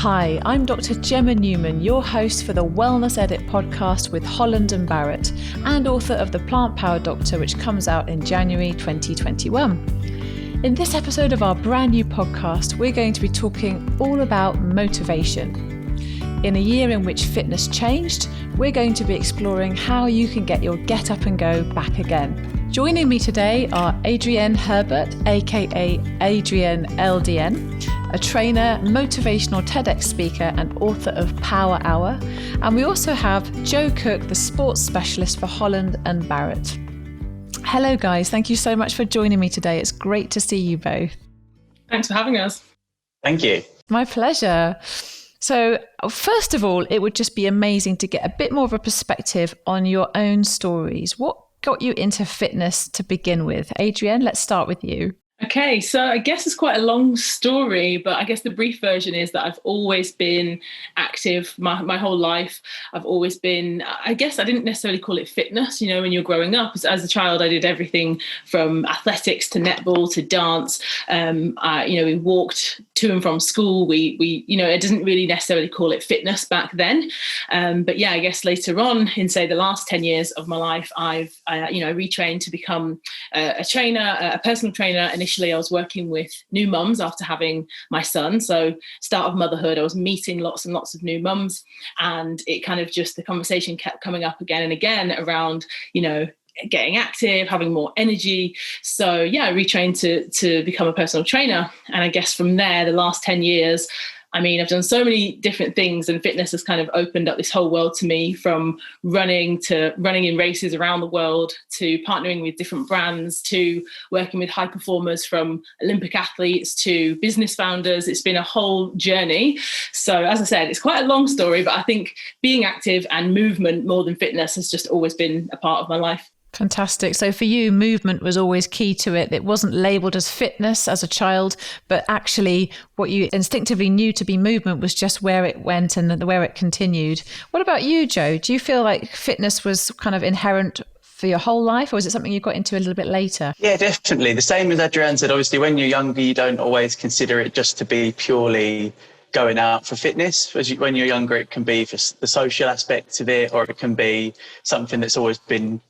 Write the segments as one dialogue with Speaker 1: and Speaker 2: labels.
Speaker 1: Hi, I'm Dr. Gemma Newman, your host for the Wellness Edit podcast with Holland and Barrett, and author of The Plant Power Doctor, which comes out in January 2021. In this episode of our brand new podcast, we're going to be talking all about motivation. In a year in which fitness changed, we're going to be exploring how you can get your get up and go back again. Joining me today are Adrienne Herbert, aka Adrienne LDN, a trainer, motivational TEDx speaker and author of Power Hour. And we also have Joe Cooke, the sports specialist for Holland and Barrett. Hello guys, thank you so much for joining me today. It's great to see you both.
Speaker 2: Thanks for having us.
Speaker 3: Thank you.
Speaker 1: My pleasure. So first of all, it would just be amazing to get a bit more of a perspective on your own stories. What got you into fitness to begin with? Adrienne, let's start with you.
Speaker 2: Okay, so I guess it's quite a long story, but I guess the brief version is that I've always been active my whole life. I've always been, I guess I didn't necessarily call it fitness, you know, when you're growing up. As a child, I did everything from athletics to netball to dance. We walked to and from school. We I didn't really necessarily call it fitness back then. But yeah, I guess later on in, say, the last 10 years of my life, I've retrained to become a trainer, a personal trainer. Initially, I was working with new mums after having my son. So start of motherhood, I was meeting lots and lots of new mums. And it kind of just, the conversation kept coming up again and again around, getting active, having more energy. So yeah, I retrained to become a personal trainer. And I guess from there, the last 10 years, I've done so many different things, and fitness has kind of opened up this whole world to me, from running to running in races around the world, to partnering with different brands, to working with high performers from Olympic athletes to business founders. It's been a whole journey. So as I said, it's quite a long story, but I think being active and movement more than fitness has just always been a part of my life.
Speaker 1: Fantastic. So for you, movement was always key to it. It wasn't labelled as fitness as a child, but actually what you instinctively knew to be movement was just where it went and where it continued. What about you, Joe? Do you feel like fitness was kind of inherent for your whole life, or is it something you got into a little bit later?
Speaker 3: Yeah, definitely. The same as Adrienne said, obviously when you're younger, you don't always consider it just to be purely going out for fitness. When you're younger, it can be for the social aspect of it, or it can be something that's always been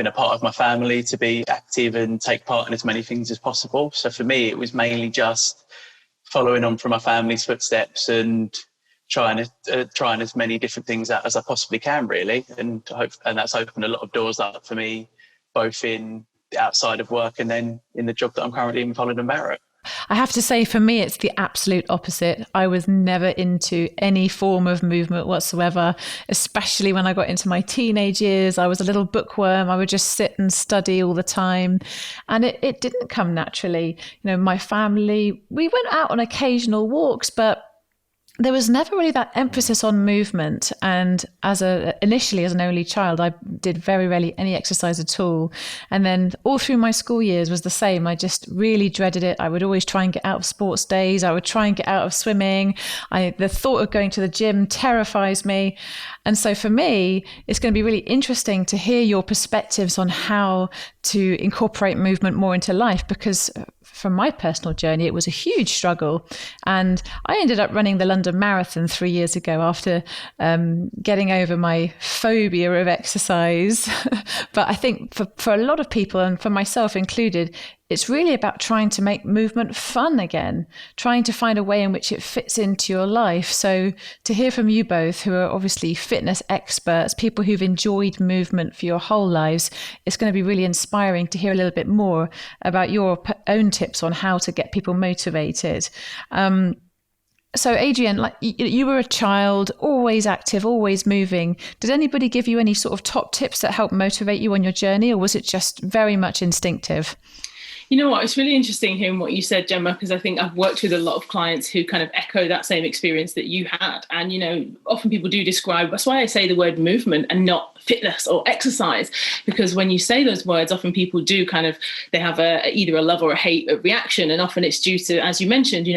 Speaker 3: a part of my family, to be active and take part in as many things as possible. So for me, it was mainly just following on from my family's footsteps and trying as many different things out as I possibly can, really. And that's opened a lot of doors up for me, both in outside of work and then in the job that I'm currently in with Holland and Barrett.
Speaker 1: I have to say, for me, it's the absolute opposite. I was never into any form of movement whatsoever, especially when I got into my teenage years. I was a little bookworm. I would just sit and study all the time. And it didn't come naturally. My family, we went out on occasional walks, but there was never really that emphasis on movement. And initially as an only child, I did very rarely any exercise at all. And then all through my school years was the same. I just really dreaded it. I would always try and get out of sports days. I would try and get out of swimming. The thought of going to the gym terrifies me. And so for me, it's going to be really interesting to hear your perspectives on how to incorporate movement more into life, because from my personal journey, it was a huge struggle. And I ended up running the London Marathon 3 years ago after getting over my phobia of exercise. But I think for a lot of people, and for myself included, it's really about trying to make movement fun again, trying to find a way in which it fits into your life. So to hear from you both, who are obviously fitness experts, people who've enjoyed movement for your whole lives, it's going to be really inspiring to hear a little bit more about your own tips on how to get people motivated. So Adrienne, like you were a child, always active, always moving. Did anybody give you any sort of top tips that helped motivate you on your journey, or was it just very much instinctive?
Speaker 2: You know what, it's really interesting hearing what you said, Gemma, because I think I've worked with a lot of clients who kind of echo that same experience that you had. And, often people do describe, that's why I say the word movement and not fitness or exercise, because when you say those words, often people do they have either a love or a hate reaction. And often it's due to, as you mentioned,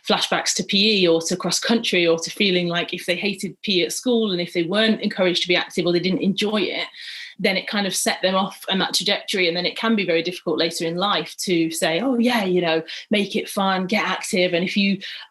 Speaker 2: flashbacks to PE or to cross country, or to feeling like if they hated PE at school and if they weren't encouraged to be active or they didn't enjoy it, then it kind of set them off on that trajectory. And then it can be very difficult later in life to say, oh yeah, make it fun, get active. And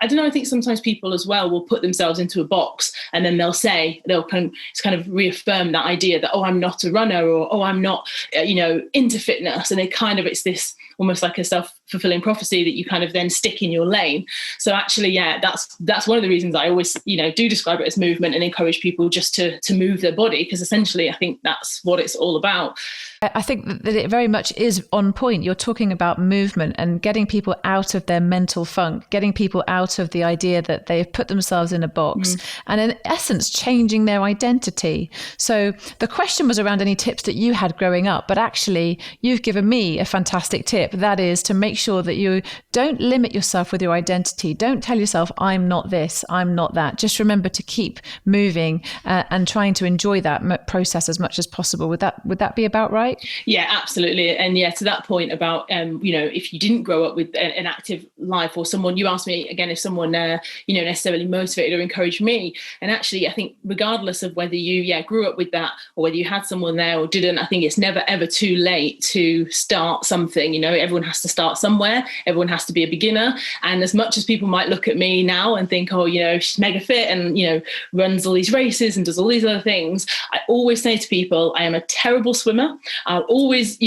Speaker 2: I don't know, I think sometimes people as well will put themselves into a box, and then they'll kind of reaffirm that idea that, oh, I'm not a runner, or, oh, I'm not, into fitness. And it's this almost like a self-fulfilling prophecy that you kind of then stick in your lane. So actually, yeah, that's one of the reasons I always, do describe it as movement and encourage people just to move their body, because essentially I think that's what it's all about.
Speaker 1: I think that it very much is on point. You're talking about movement and getting people out of their mental funk, getting people out of the idea that they've put themselves in a box, and in essence, changing their identity. So the question was around any tips that you had growing up, but actually you've given me a fantastic tip. That is to make sure that you don't limit yourself with your identity. Don't tell yourself, I'm not this, I'm not that. Just remember to keep moving and trying to enjoy that process as much as possible. Would that be about right?
Speaker 2: Yeah, absolutely. And yeah, to that point about, if you didn't grow up with an active life, or someone, you asked me again, if someone, necessarily motivated or encouraged me. And actually, I think regardless of whether you, grew up with that, or whether you had someone there or didn't, I think it's never, ever too late to start something. Everyone has to start somewhere. Everyone has to be a beginner. And as much as people might look at me now and think, oh, she's mega fit and, runs all these races and does all these other things, I always say to people, I am a terrible swimmer. I'll always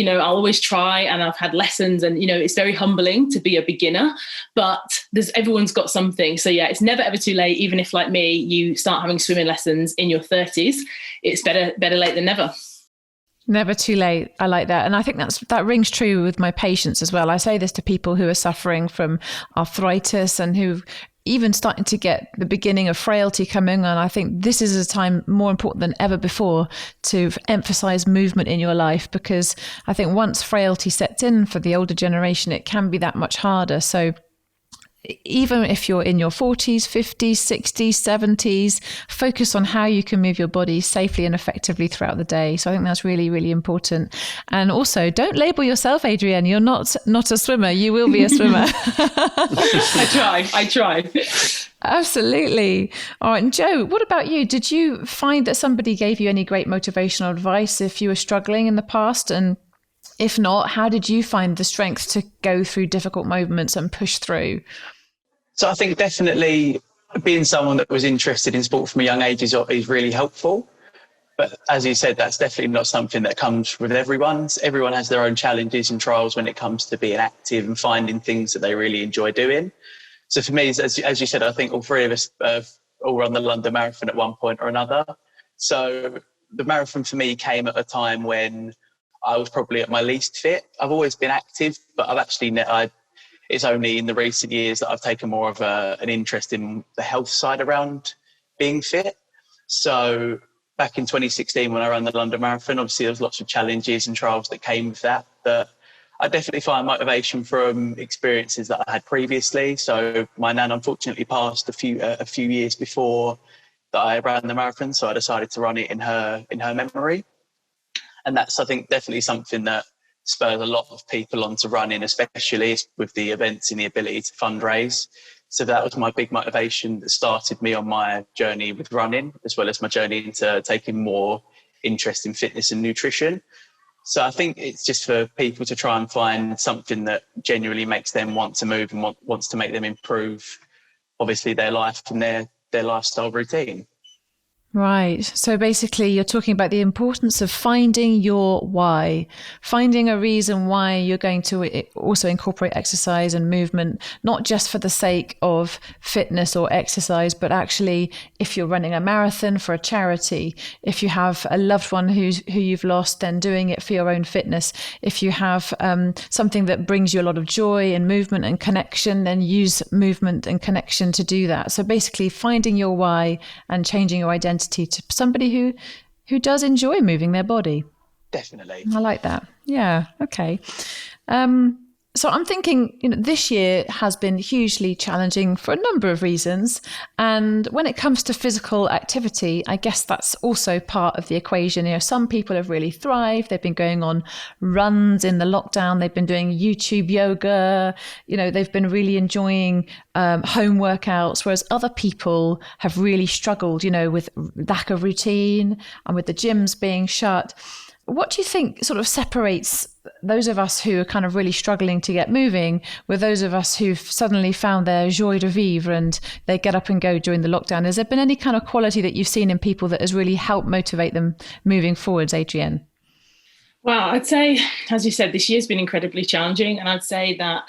Speaker 2: try, and I've had lessons, and, it's very humbling to be a beginner, but everyone's got something. So yeah, it's never ever too late. Even if, like me, you start having swimming lessons in your 30s, it's better late than never.
Speaker 1: Never too late. I like that. And I think that rings true with my patients as well. I say this to people who are suffering from arthritis and who even starting to get the beginning of frailty coming on. I think this is a time more important than ever before to emphasize movement in your life, because I think once frailty sets in for the older generation, it can be that much harder. So even if you're in your 40s, 50s, 60s, 70s, focus on how you can move your body safely and effectively throughout the day. So I think that's really, really important. And also, don't label yourself, Adrienne. You're not a swimmer. You will be a swimmer.
Speaker 2: I try.
Speaker 1: Absolutely. All right. And Joe, what about you? Did you find that somebody gave you any great motivational advice if you were struggling in the past? And if not, how did you find the strength to go through difficult moments and push through?
Speaker 3: So I think definitely being someone that was interested in sport from a young age is really helpful. But as you said, that's definitely not something that comes with everyone. Everyone has their own challenges and trials when it comes to being active and finding things that they really enjoy doing. So for me, as you said, I think all three of us all run the London Marathon at one point or another. So the marathon for me came at a time when I was probably at my least fit. I've always been active, but it's only in the recent years that I've taken more of an interest in the health side around being fit. So back in 2016, when I ran the London Marathon, obviously there was lots of challenges and trials that came with that. But I definitely find motivation from experiences that I had previously. So my nan unfortunately passed a few years before that I ran the marathon, so I decided to run it in her memory. And that's, I think, definitely something that spurs a lot of people on to running, especially with the events and the ability to fundraise. So that was my big motivation that started me on my journey with running, as well as my journey into taking more interest in fitness and nutrition. So I think it's just for people to try and find something that genuinely makes them want to move and wants to make them improve, obviously, their life and their lifestyle routine.
Speaker 1: Right. So basically, you're talking about the importance of finding your why, finding a reason why you're going to also incorporate exercise and movement, not just for the sake of fitness or exercise, but actually if you're running a marathon for a charity, if you have a loved one who you've lost, then doing it for your own fitness. If you have something that brings you a lot of joy and movement and connection, then use movement and connection to do that. So basically finding your why and changing your identity to somebody who does enjoy moving their body.
Speaker 3: Definitely.
Speaker 1: I like that. Yeah. Okay. So I'm thinking, this year has been hugely challenging for a number of reasons. And when it comes to physical activity, I guess that's also part of the equation. Some people have really thrived. They've been going on runs in the lockdown. They've been doing YouTube yoga. They've been really enjoying home workouts, whereas other people have really struggled, with lack of routine and with the gyms being shut. what do you think sort of separates those of us who are kind of really struggling to get moving with those of us who've suddenly found their joie de vivre and they get up and go during the lockdown? Has there been any kind of quality that you've seen in people that has really helped motivate them moving forwards, Adrienne?
Speaker 2: Well, I'd say, as you said, this year's been incredibly challenging. And I'd say that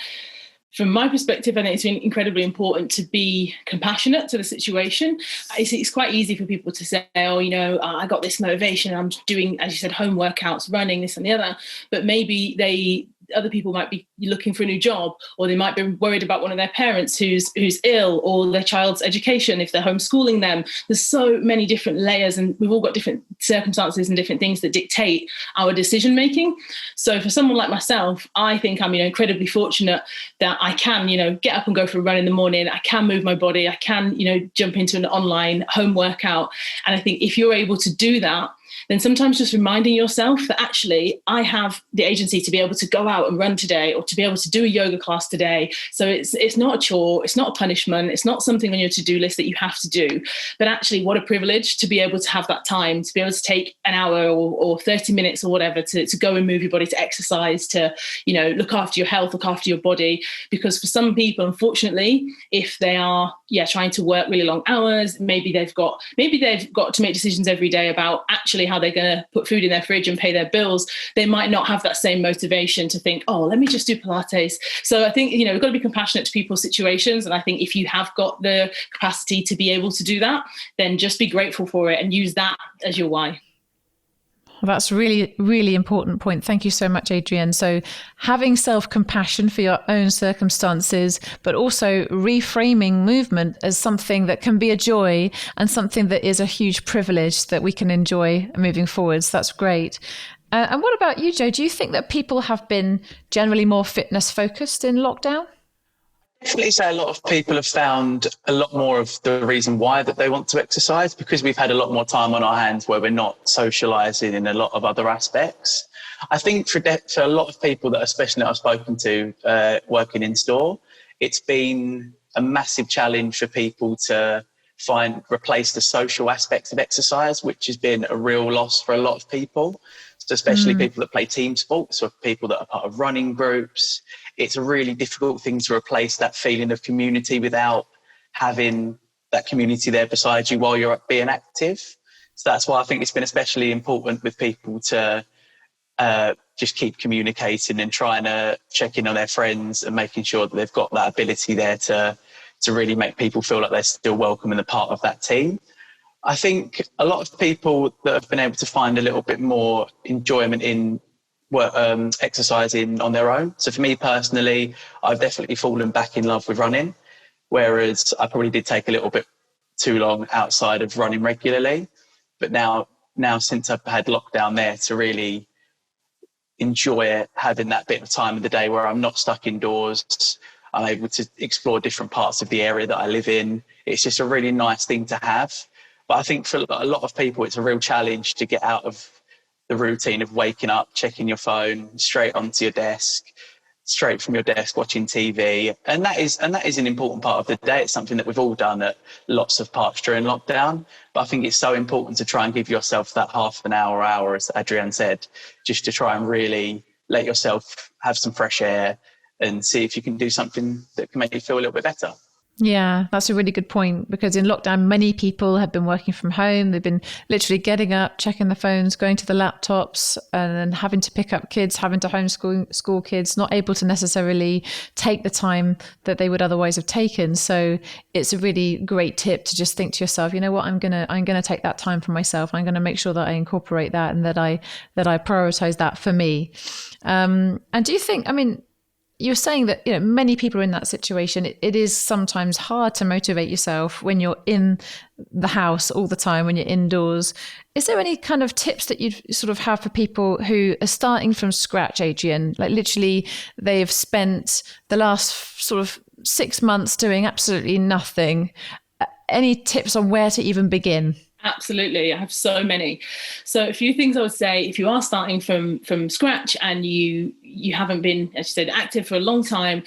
Speaker 2: from my perspective, I think it's been incredibly important to be compassionate to the situation. It's quite easy for people to say, oh, I got this motivation, I'm doing, as you said, home workouts, running, this and the other. But maybe other people might be looking for a new job, or they might be worried about one of their parents who's ill, or their child's education if they're homeschooling them. There's so many different layers, and we've all got different circumstances and different things that dictate our decision making. So for someone like myself, I think I'm incredibly fortunate that I can get up and go for a run in the morning. I can move my body. I can jump into an online home workout. And I think if you're able to do that, then sometimes just reminding yourself that actually I have the agency to be able to go out and run today, or to be able to do a yoga class today. So it's not a chore, it's not a punishment, it's not something on your to-do list that you have to do. But actually, what a privilege to be able to have that time, to be able to take an hour or 30 minutes or whatever to go and move your body, to exercise, to look after your health, look after your body. Because for some people, unfortunately, if they are trying to work really long hours, maybe they've got to make decisions every day about actually how they're going to put food in their fridge and pay their bills. They might not have that same motivation to think, oh, let me just do Pilates. So I think, we've got to be compassionate to people's situations. And I think if you have got the capacity to be able to do that, then just be grateful for it and use that as your why.
Speaker 1: Well, that's really, really important point. Thank you so much, Adrienne. So having self-compassion for your own circumstances, but also reframing movement as something that can be a joy and something that is a huge privilege that we can enjoy moving forwards. That's great. And what about you, Joe? Do you think that people have been generally more fitness focused in lockdown?
Speaker 3: Definitely say a lot of people have found a lot more of the reason why that they want to exercise, because we've had a lot more time on our hands where we're not socialising in a lot of other aspects. I think for a lot of people that, especially that I've spoken to working in store, it's been a massive challenge for people to replace the social aspects of exercise, which has been a real loss for a lot of people. So especially people that play team sports, or people that are part of running groups. It's a really difficult thing to replace that feeling of community without having that community there beside you while you're being active. So that's why I think it's been especially important with people to just keep communicating and trying to check in on their friends and making sure that they've got that ability there to really make people feel like they're still welcome and a part of that team. I think a lot of people that have been able to find a little bit more enjoyment in exercising on their own. So for me personally, I've definitely fallen back in love with running, whereas I probably did take a little bit too long outside of running regularly. But now since I've had lockdown there, to really enjoy it, having that bit of time of the day where I'm not stuck indoors, I'm able to explore different parts of the area that I live in. It's just a really nice thing to have. But I think for a lot of people, it's a real challenge to get out of the routine of waking up, checking your phone, straight onto your desk, straight from your desk, watching TV. And that is an important part of the day. It's something that we've all done at lots of parts during lockdown. But I think it's so important to try and give yourself that half an hour, as Adrienne said, just to try and really let yourself have some fresh air and see if you can do something that can make you feel a little bit better.
Speaker 1: Yeah, that's a really good point, because in lockdown, many people have been working from home. They've been literally getting up, checking the phones, going to the laptops, and then having to pick up kids, having to homeschool kids, not able to necessarily take the time that they would otherwise have taken. So it's a really great tip to just think to yourself, you know what, I'm gonna take that time for myself. I'm gonna make sure that I incorporate that and that I prioritize that for me. And do you think, you're saying that many people are in that situation. It is sometimes hard to motivate yourself when you're in the house all the time, when you're indoors. Is there any kind of tips that you'd sort of have for people who are starting from scratch, Adrienne? Like literally they've spent the last sort of 6 months doing absolutely nothing. Any tips on where to even begin?
Speaker 2: Absolutely. I have so many. So a few things I would say, if you are starting from scratch and you haven't been, as you said, active for a long time,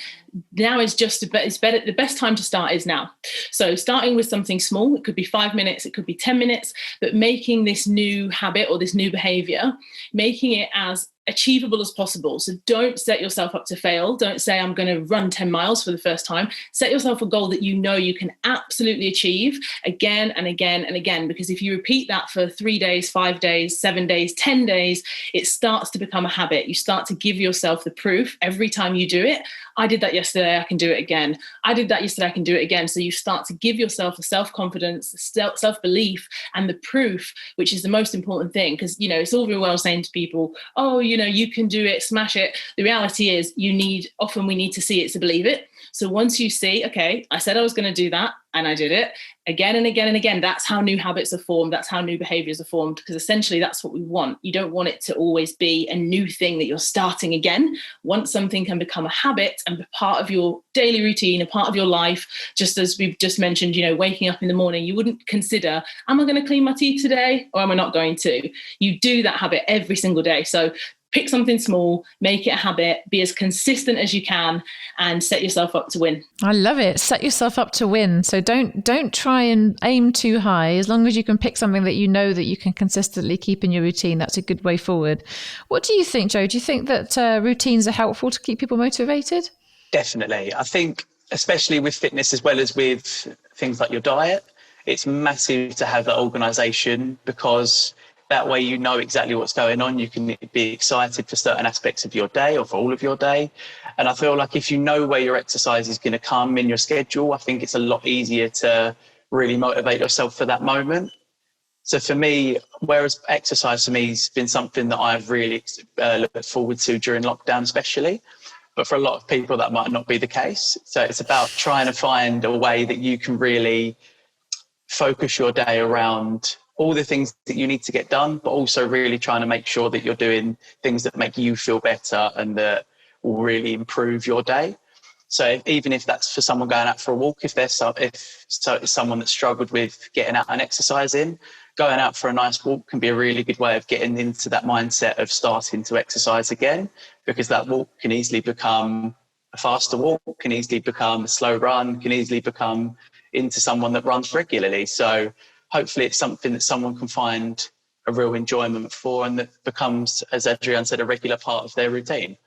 Speaker 2: now is it's better. The best time to start is now. So starting with something small, it could be 5 minutes, it could be 10 minutes, but making this new habit or this new behavior, making it as achievable as possible. So don't set yourself up to fail. Don't say, I'm going to run 10 miles for the first time. Set yourself a goal that you know you can absolutely achieve again and again and again. Because if you repeat that for 3 days, 5 days, 7 days, 10 days, it starts to become a habit. You start to give yourself the proof every time you do it. I did that yesterday, I can do it again. I did that yesterday, I can do it again. So you start to give yourself the self-confidence, the self-belief, and the proof, which is the most important thing. Because, you know, it's all very well saying to people, oh, you know, you can do it, smash it. The reality is we need to see it to believe it. So once you see, okay, I said I was going to do that and I did it again and again and again, that's how new habits are formed. That's how new behaviors are formed, because essentially that's what we want. You don't want it to always be a new thing that you're starting again. Once something can become a habit and be part of your daily routine, a part of your life, just as we've just mentioned, you know, waking up in the morning, you wouldn't consider, am I going to clean my teeth today or am I not going to? You do that habit every single day. So pick something small, make it a habit, be as consistent as you can, and set yourself up to win.
Speaker 1: I love it. Set yourself up to win. So don't try and aim too high. As long as you can pick something that you know that you can consistently keep in your routine, that's a good way forward. What do you think, Joe? Do you think that routines are helpful to keep people motivated?
Speaker 3: Definitely. I think, especially with fitness as well as with things like your diet, it's massive to have that organisation, because that way you know exactly what's going on. You can be excited for certain aspects of your day or for all of your day. And I feel like if you know where your exercise is going to come in your schedule, I think it's a lot easier to really motivate yourself for that moment. So for me, whereas exercise for me has been something that I've really looked forward to during lockdown especially, but for a lot of people that might not be the case. So it's about trying to find a way that you can really focus your day around all the things that you need to get done, but also really trying to make sure that you're doing things that make you feel better and that will really improve your day. So even if that's for someone going out for a walk, if it's someone that struggled with getting out and exercising, going out for a nice walk can be a really good way of getting into that mindset of starting to exercise again, because that walk can easily become a faster walk, can easily become a slow run, can easily become into someone that runs regularly. So hopefully it's something that someone can find a real enjoyment for, and that becomes, as Adrienne said, a regular part of their routine.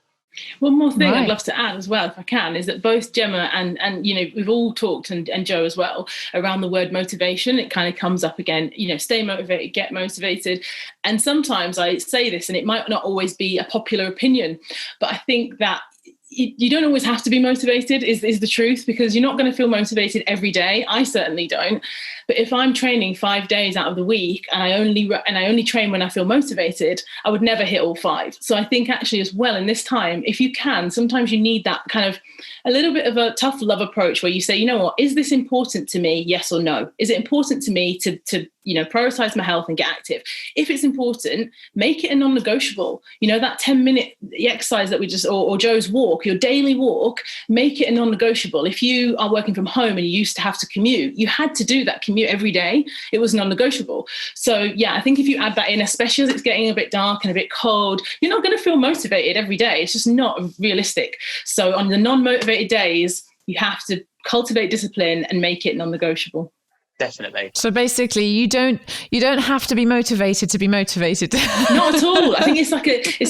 Speaker 2: One more thing
Speaker 1: Right.
Speaker 2: I'd love to add as well, if I can, is that both Gemma and you know, we've all talked, and Joe as well, around the word motivation. It kind of comes up again, you know, stay motivated, get motivated. And sometimes I say this, and it might not always be a popular opinion, but I think that you don't always have to be motivated is the truth, because you're not going to feel motivated every day. I certainly don't. But if I'm training 5 days out of the week and I only train when I feel motivated, I would never hit all 5. So I think actually as well in this time, if you can, sometimes you need that kind of a little bit of a tough love approach where you say, you know what, is this important to me? Yes or no? Is it important to me to you know, prioritize my health and get active? If it's important, make it a non-negotiable. You know, that 10-minute exercise that we just, or Joe's walk, your daily walk, make it a non-negotiable. If you are working from home and you used to have to commute, you had to do that commute every day. It was non-negotiable. So yeah, I think if you add that in, especially as it's getting a bit dark and a bit cold, you're not going to feel motivated every day. It's just not realistic. So on the non-motivated days, you have to cultivate discipline and make it non-negotiable.
Speaker 3: Definitely.
Speaker 1: So basically, you don't have to be motivated to be motivated.
Speaker 2: Not at all. I think it's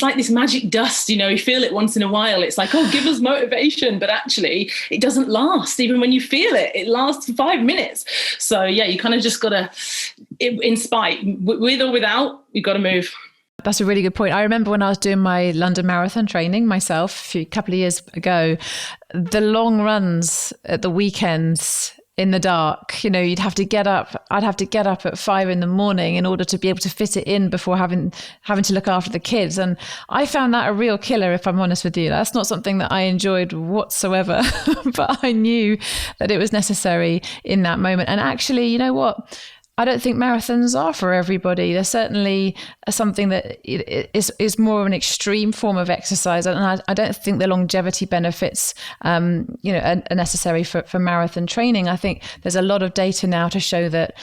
Speaker 2: like this magic dust, you know, you feel it once in a while. It's like, oh, give us motivation. But actually, it doesn't last. Even when you feel it, it lasts for 5 minutes. So yeah, you kind of just got to, in spite, with or without, you've got to move.
Speaker 1: That's a really good point. I remember when I was doing my London Marathon training myself a couple of years ago, the long runs at the weekends in the dark, you know, I'd have to get up at 5 a.m. in order to be able to fit it in before having to look after the kids. And I found that a real killer, if I'm honest with you. That's not something that I enjoyed whatsoever, but I knew that it was necessary in that moment. And actually, you know what? I don't think marathons are for everybody. They're certainly something that is more of an extreme form of exercise. And I don't think the longevity benefits, are necessary for marathon training. I think there's a lot of data now to show that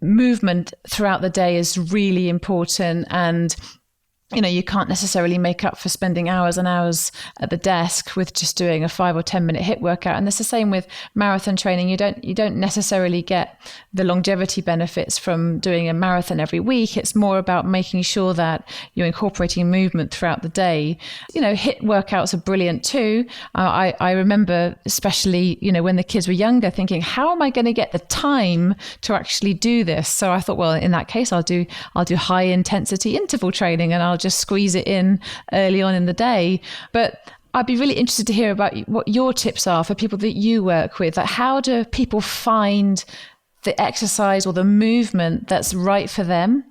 Speaker 1: movement throughout the day is really important. And you can't necessarily make up for spending hours and hours at the desk with just doing a 5 or 10 minute HIIT workout. And it's the same with marathon training. You don't necessarily get the longevity benefits from doing a marathon every week. It's more about making sure that you're incorporating movement throughout the day. HIIT workouts are brilliant too. I remember, especially, when the kids were younger, thinking, how am I going to get the time to actually do this? So I thought, well, in that case, I'll do high intensity interval training, and I'll just squeeze it in early on in the day. But I'd be really interested to hear about what your tips are for people that you work with. Like, how do people find the exercise or the movement that's right for them?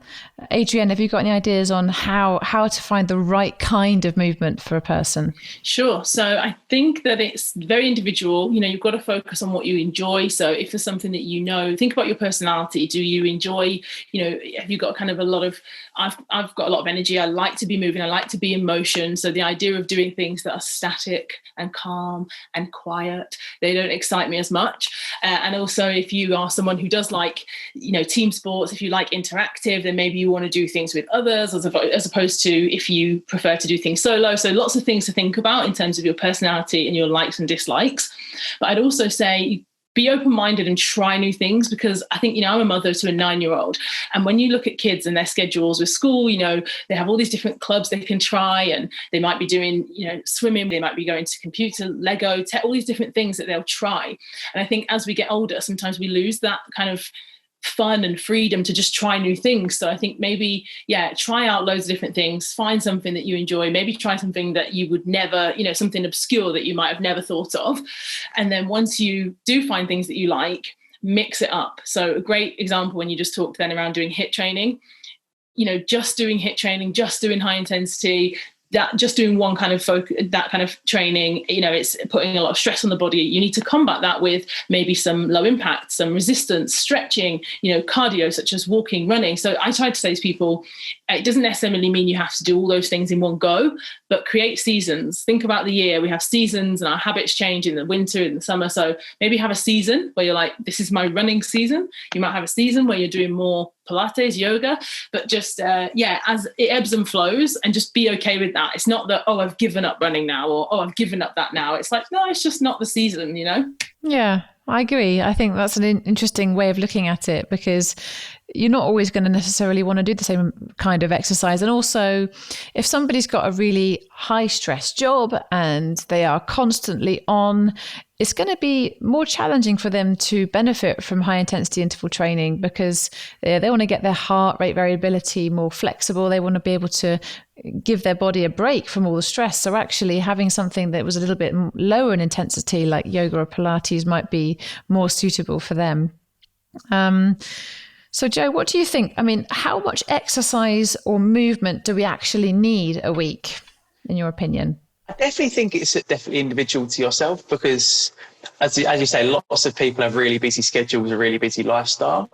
Speaker 1: Adrienne, have you got any ideas on how to find the right kind of movement for a person?
Speaker 2: Sure. So I think that it's very individual. You've got to focus on what you enjoy. So if there's something that think about your personality. Do you enjoy, have you got kind of a lot of, I've got a lot of energy. I like to be moving. I like to be in motion. So the idea of doing things that are static and calm and quiet, they don't excite me as much. And also, if you are someone who does like, team sports, if you like interactive, then maybe you want to do things with others as opposed to if you prefer to do things solo. So lots of things to think about in terms of your personality and your likes and dislikes. But I'd also say be open-minded and try new things, because I think, I'm a mother to a 9-year-old. And when you look at kids and their schedules with school, they have all these different clubs they can try, and they might be doing, swimming, they might be going to computer, Lego, all these different things that they'll try. And I think as we get older, sometimes we lose that kind of fun and freedom to just try new things. So I think maybe, try out loads of different things, find something that you enjoy, maybe try something that you would never, something obscure that you might have never thought of. And then once you do find things that you like, mix it up. So a great example when you just talked then around doing HIIT training, just doing HIIT training, just doing high intensity, that just doing one kind of that kind of training, it's putting a lot of stress on the body. You need to combat that with maybe some low impact, some resistance, stretching, cardio, such as walking, running. So I try to say to people, it doesn't necessarily mean you have to do all those things in one go, but create seasons. Think about the year. We have seasons and our habits change in the winter, in the summer. So maybe have a season where you're like, this is my running season. You might have a season where you're doing more Pilates, yoga, but just, as it ebbs and flows, and just be okay with that. It's not that, I've given up running now, or, I've given up that now. It's like, no, it's just not the season,
Speaker 1: Yeah, I agree. I think that's an interesting way of looking at it, because you're not always going to necessarily want to do the same kind of exercise. And also, if somebody's got a really high stress job and they are constantly on, it's going to be more challenging for them to benefit from high intensity interval training, because they want to get their heart rate variability more flexible. They want to be able to give their body a break from all the stress. So actually having something that was a little bit lower in intensity, like yoga or Pilates, might be more suitable for them. So Joe, what do you think? I mean, how much exercise or movement do we actually need a week, in your opinion?
Speaker 3: I definitely think it's definitely individual to yourself, because as you say, lots of people have really busy schedules, a really busy lifestyle.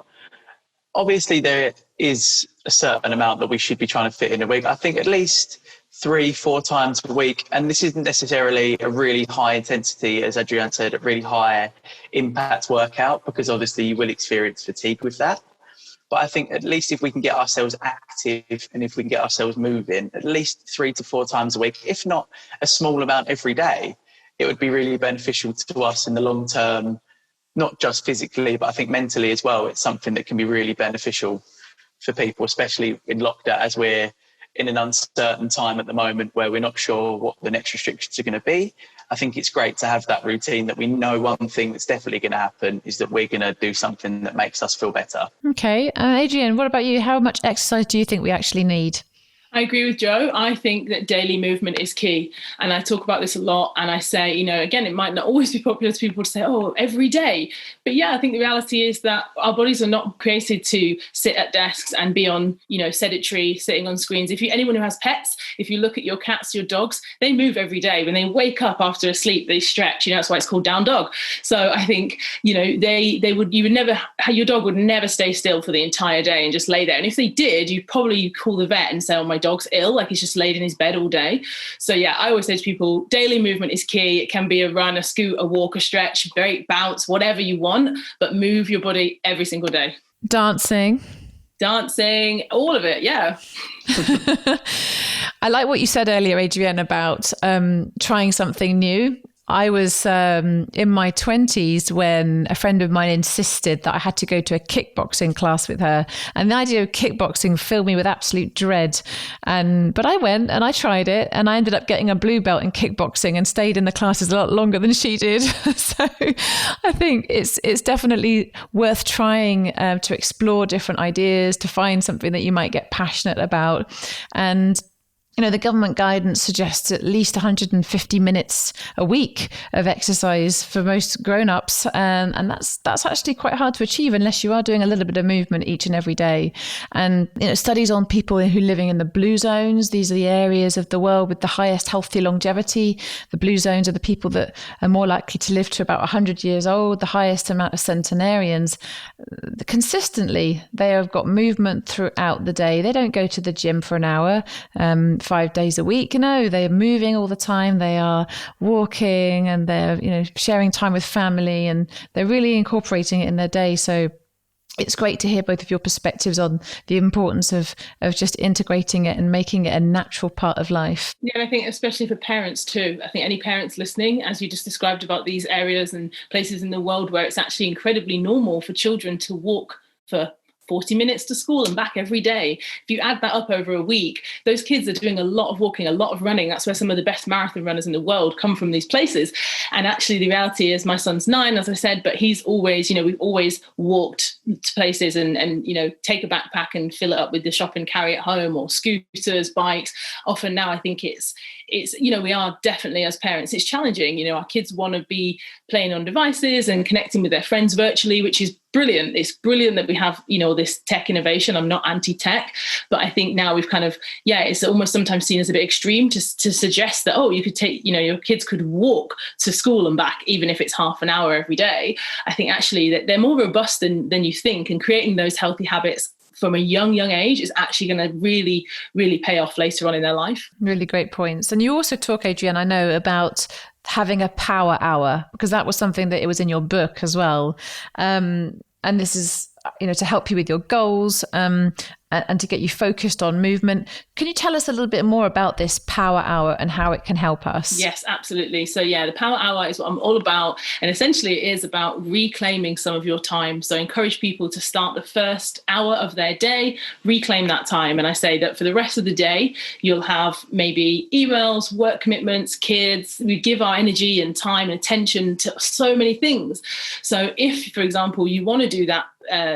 Speaker 3: Obviously, there is a certain amount that we should be trying to fit in a week. I think at least 3-4 times a week. And this isn't necessarily a really high intensity, as Adrienne said, a really high impact workout, because obviously you will experience fatigue with that. But I think at least if we can get ourselves active and if we can get ourselves moving at least 3 to 4 times a week, if not a small amount every day, it would be really beneficial to us in the long term, not just physically, but I think mentally as well. It's something that can be really beneficial for people, especially in lockdown, as we're in an uncertain time at the moment where we're not sure what the next restrictions are going to be. I think it's great to have that routine that we know one thing that's definitely going to happen is that we're going to do something that makes us feel better.
Speaker 1: Okay. Adrienne, what about you? How much exercise do you think we actually need?
Speaker 2: I agree with Joe. I think that daily movement is key. And I talk about this a lot. And I say, again, it might not always be popular to people to say, every day. But yeah, I think the reality is that our bodies are not created to sit at desks and be on, sedentary, sitting on screens. Anyone who has pets, if you look at your cats, your dogs, they move every day. When they wake up after a sleep, they stretch. That's why it's called down dog. So I think, your dog would never stay still for the entire day and just lay there. And if they did, you'd probably call the vet and say, my dog's ill, like he's just laid in his bed all day. So yeah, I always say to people, daily movement is key. It can be a run, a scoot, a walk, a stretch, break, bounce, whatever you want, but move your body every single day.
Speaker 1: Dancing,
Speaker 2: all of it. Yeah.
Speaker 1: I like what you said earlier, Adrienne, about trying something new. I was in my 20s when a friend of mine insisted that I had to go to a kickboxing class with her. And the idea of kickboxing filled me with absolute dread. But I went and I tried it, and I ended up getting a blue belt in kickboxing and stayed in the classes a lot longer than she did. So I think it's definitely worth trying to explore different ideas, to find something that you might get passionate about. And the government guidance suggests at least 150 minutes a week of exercise for most grown-ups. And that's actually quite hard to achieve unless you are doing a little bit of movement each and every day. And studies on people who are living in the blue zones, these are the areas of the world with the highest healthy longevity. The blue zones are the people that are more likely to live to about 100 years old, the highest amount of centenarians. Consistently, they have got movement throughout the day. They don't go to the gym for an hour 5 days a week. No, they're moving all the time. They are walking, and they're, sharing time with family, and they're really incorporating it in their day. So it's great to hear both of your perspectives on the importance of just integrating it and making it a natural part of life.
Speaker 2: Yeah, and I think especially for parents too. I think any parents listening, as you just described about these areas and places in the world where it's actually incredibly normal for children to walk for 40 minutes to school and back every day. If you add that up over a week, those kids are doing a lot of walking, a lot of running. That's where some of the best marathon runners in the world come from, these places. And actually the reality is my son's 9, as I said, but he's always, we've always walked to places and take a backpack and fill it up with the shop and carry it home, or scooters, bikes. Often now I think it's we are definitely, as parents, it's challenging. Our kids want to be playing on devices and connecting with their friends virtually, which is brilliant. It's brilliant that we have, this tech innovation. I'm not anti-tech, but I think now we've kind of, it's almost sometimes seen as a bit extreme to suggest that, you could take, your kids could walk to school and back, even if it's half an hour every day. I think actually that they're more robust than you think, and creating those healthy habits from a young age is actually going to really, really pay off later on in their life.
Speaker 1: Really great points. And you also talk, Adrienne, I know, about having a power hour, because that was something that it was in your book as well. And this is, to help you with your goals and to get you focused on movement. Can you tell us a little bit more about this power hour and how it can help us?
Speaker 2: Yes, absolutely. So the power hour is what I'm all about. And essentially it is about reclaiming some of your time. So I encourage people to start the first hour of their day, reclaim that time. And I say that for the rest of the day, you'll have maybe emails, work commitments, kids. We give our energy and time and attention to so many things. So if, for example, you want to do that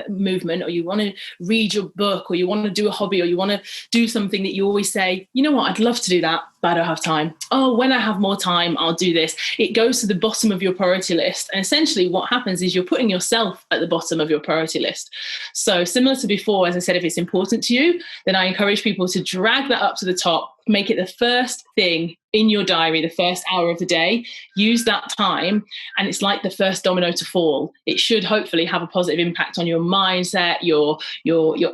Speaker 2: movement, or you want to read your book, or you want to do a hobby, or you want to do something that you always say, I'd love to do that, but I don't have time. When I have more time, I'll do this. It goes to the bottom of your priority list. And essentially what happens is you're putting yourself at the bottom of your priority list. So similar to before, as I said, if it's important to you, then I encourage people to drag that up to the top, make it the first thing in your diary, the first hour of the day. Use that time, and it's like the first domino to fall. It should hopefully have a positive impact on your mindset, your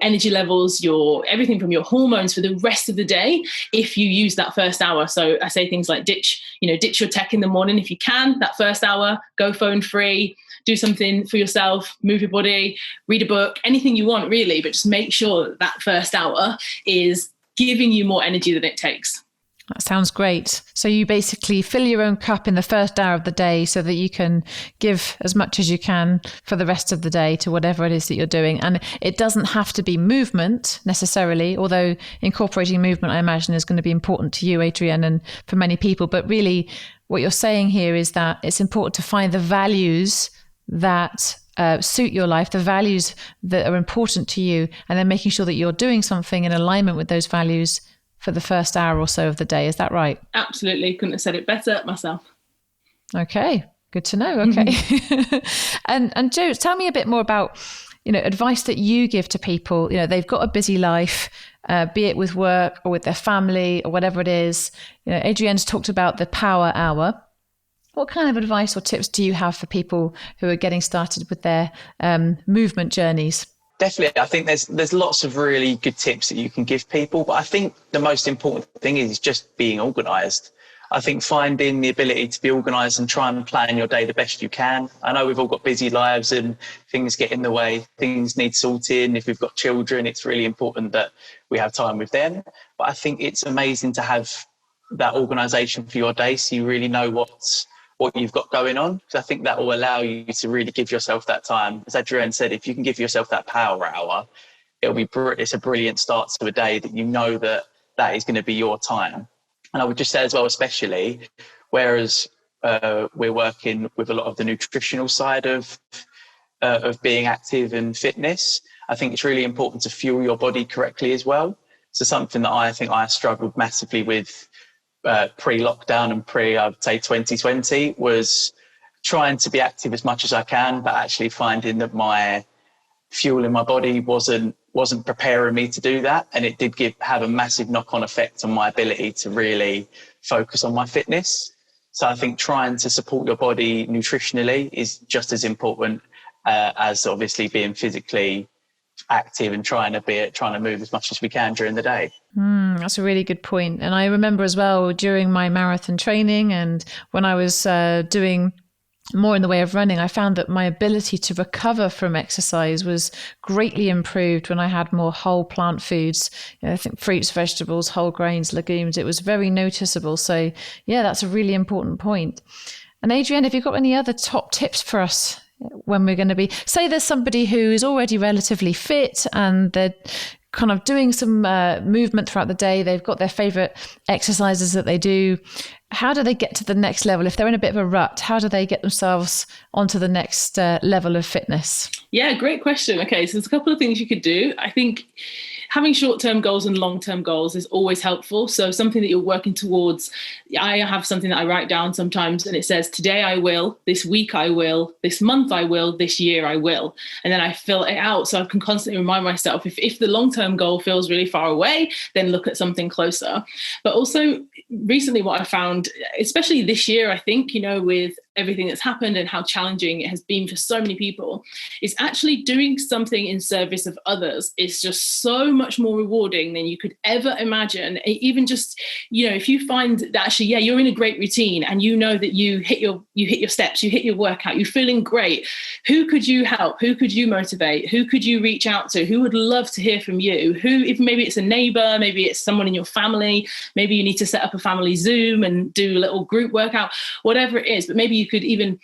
Speaker 2: energy levels, your everything from your hormones for the rest of the day if you use that first hour. So I say things like ditch your tech in the morning if you can. That first hour, go phone free, do something for yourself, move your body, read a book, anything you want really, but just make sure that first hour is giving you more energy than it takes.
Speaker 1: That sounds great. So you basically fill your own cup in the first hour of the day so that you can give as much as you can for the rest of the day to whatever it is that you're doing. And it doesn't have to be movement necessarily, although incorporating movement, I imagine, is going to be important to you, Adrienne, and for many people. But really what you're saying here is that it's important to find the values that suit your life, the values that are important to you, and then making sure that you're doing something in alignment with those values for the first hour or so of the day. Is that right?
Speaker 2: Absolutely. Couldn't have said it better myself.
Speaker 1: Okay. Good to know. Okay. And Joe, tell me a bit more about, advice that you give to people. They've got a busy life, be it with work or with their family or whatever it is. Adrienne's talked about the power hour. What kind of advice or tips do you have for people who are getting started with their movement journeys?
Speaker 3: Definitely. I think there's lots of really good tips that you can give people, but I think the most important thing is just being organised. I think finding the ability to be organised and try and plan your day the best you can. I know we've all got busy lives and things get in the way, things need sorting. If we've got children, it's really important that we have time with them. But I think it's amazing to have that organisation for your day so you really know what you've got going on. Because I think that will allow you to really give yourself that time. As Adrienne said, if you can give yourself that power hour, it's a brilliant start to a day that you know that is going to be your time. And I would just say as well, especially, whereas we're working with a lot of the nutritional side of being active and fitness, I think it's really important to fuel your body correctly as well. So something that I think I struggled massively with pre-lockdown and I'd say 2020 was trying to be active as much as I can, but actually finding that my fuel in my body wasn't preparing me to do that, and it did have a massive knock-on effect on my ability to really focus on my fitness. So I think trying to support your body nutritionally is just as important as obviously being physically active and trying to move as much as we can during the day.
Speaker 1: That's a really good point. And I remember as well during my marathon training and when I was doing more in the way of running, I found that my ability to recover from exercise was greatly improved when I had more whole plant foods. I think fruits, vegetables, whole grains, legumes. It was very noticeable. So yeah, that's a really important point. And Adrienne, have you got any other top tips for us when we're going to be, say there's somebody who is already relatively fit and they're kind of doing some movement throughout the day. They've got their favorite exercises that they do. How do they get to the next level? If they're in a bit of a rut, how do they get themselves onto the next level of fitness? Yeah,
Speaker 2: great question. Okay, so there's a couple of things you could do. I think having short-term goals and long-term goals is always helpful. So something that you're working towards, I have something that I write down sometimes and it says, today I will, this week I will, this month I will, this year I will. And then I fill it out so I can constantly remind myself, if the long-term goal feels really far away, then look at something closer. But also recently what I found, especially this year, I think, with everything that's happened and how challenging it has been for so many people, is actually doing something in service of others is just so much more rewarding than you could ever imagine. Even just, if you find that actually, you're in a great routine and you know that you hit your steps, you hit your workout, you're feeling great. Who could you help? Who could you motivate? Who could you reach out to? Who would love to hear from you? If maybe it's a neighbor, maybe it's someone in your family, maybe you need to set up a family Zoom and do a little group workout, whatever it is. But maybe you could even,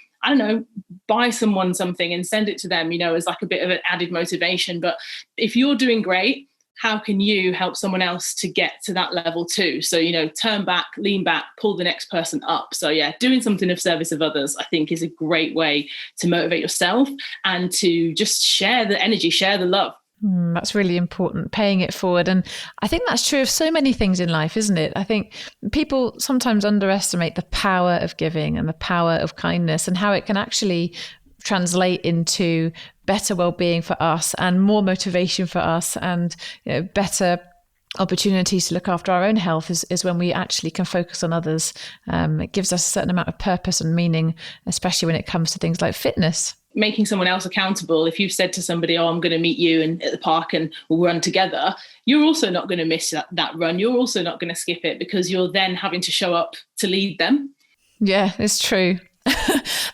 Speaker 2: buy someone something and send it to them, as like a bit of an added motivation. But if you're doing great, how can you help someone else to get to that level too? So, turn back, lean back, pull the next person up. So yeah, doing something of service of others, I think, is a great way to motivate yourself and to just share the energy, share the love.
Speaker 1: That's really important, paying it forward. And I think that's true of so many things in life, isn't it? I think people sometimes underestimate the power of giving and the power of kindness and how it can actually translate into better well-being for us and more motivation for us and better opportunities to look after our own health is when we actually can focus on others. It gives us a certain amount of purpose and meaning, especially when it comes to things like fitness.
Speaker 2: Making someone else accountable. If you've said to somebody, I'm going to meet you at the park and we'll run together, you're also not going to miss that run. You're also not going to skip it because you're then having to show up to lead them. Yeah, it's true.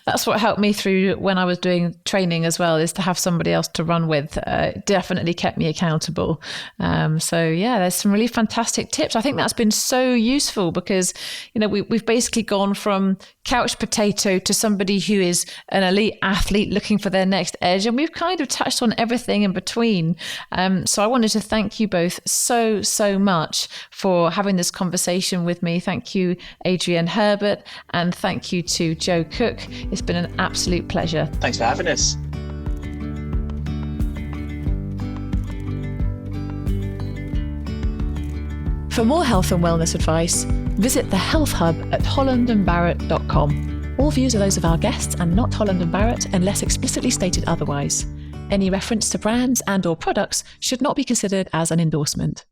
Speaker 2: That's what helped me through when I was doing training as well, is to have somebody else to run with. It definitely kept me accountable. So yeah, there's some really fantastic tips. I think that's been so useful because, we've basically gone from couch potato to somebody who is an elite athlete looking for their next edge. And we've kind of touched on everything in between. So I wanted to thank you both so much for having this conversation with me. Thank you, Adrienne Herbert, and thank you to Joe Cooke. It's been an absolute pleasure.
Speaker 3: Thanks for having us.
Speaker 1: For more health and wellness advice, visit the Health Hub at hollandandbarrett.com. All views are those of our guests and not Holland and Barrett unless explicitly stated otherwise. Any reference to brands and/or products should not be considered as an endorsement.